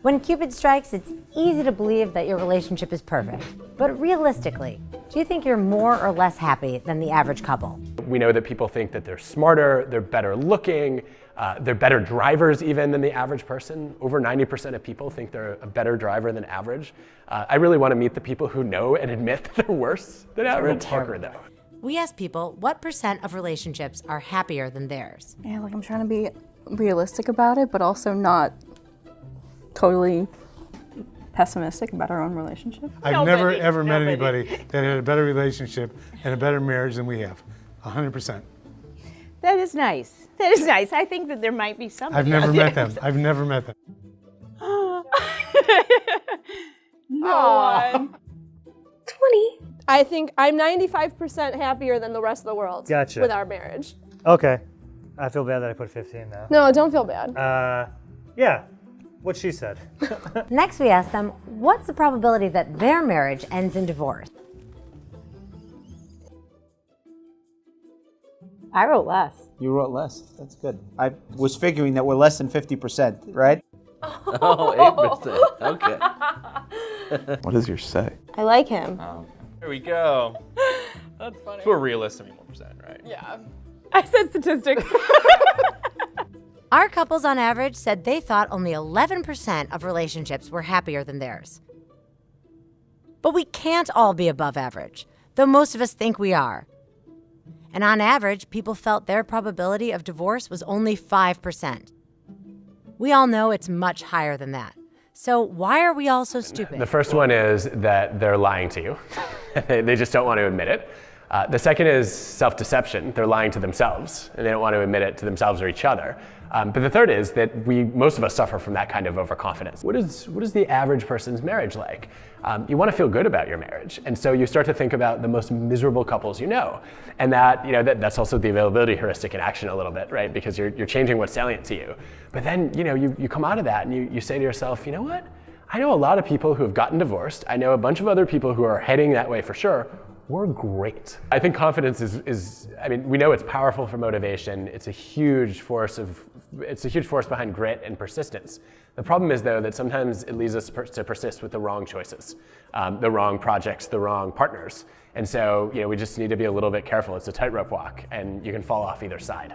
When Cupid strikes, it's easy to believe that your relationship is perfect. But realistically, do you think you're more or less happy than the average couple? We know that people think that they're smarter, they're better looking, they're better drivers even than the average person. Over 90% of people think they're a better driver than average. I really want to meet the people who know and admit that they're worse than average. Harder though. We asked people what % of relationships are happier than theirs. Yeah, like I'm trying to be realistic about it, but also not totally pessimistic about our own relationship. I've never ever met anybody that had a better relationship and a better marriage than we have. 100%. That is nice. That is nice. I think that there might be somebody. I've never met them. I've never met them. No one. 20. I think I'm 95% happier than the rest of the world Gotcha. with our marriage. Okay. I feel bad that I put 15 now. No, don't feel bad. Yeah, what she said. Next, we asked them, what's the probability that their marriage ends in divorce? I wrote less. You wrote less. That's good. I was figuring that we're less than 50%, right? Oh, 8%. Okay. What does yours say? I like him. There we go. That's funny. So we're realistic, 1%, right? Yeah. I said statistics. Our couples on average said they thought only 11% of relationships were happier than theirs. But we can't all be above average, though most of us think we are. And on average, people felt their probability of divorce was only 5%. We all know it's much higher than that. So why are we all so stupid? The first one is that they're lying to you. They just don't want to admit it. The second is self-deception. They're lying to themselves, and they don't want to admit it to themselves or each other. But the third is that most of us suffer from that kind of overconfidence. What is the average person's marriage like? You want to feel good about your marriage, and so you start to think about the most miserable couples you know, and that's also the availability heuristic in action a little bit, right? Because you're changing what's salient to you. But then you come out of that and you say to yourself, you know what? I know a lot of people who have gotten divorced. I know a bunch of other people who are heading that way for sure. We're great. I think confidence we know it's powerful for motivation. It's a huge force behind grit and persistence. The problem is though that sometimes it leads us to persist with the wrong choices, the wrong projects, the wrong partners. And so we just need to be a little bit careful. It's a tightrope walk and you can fall off either side.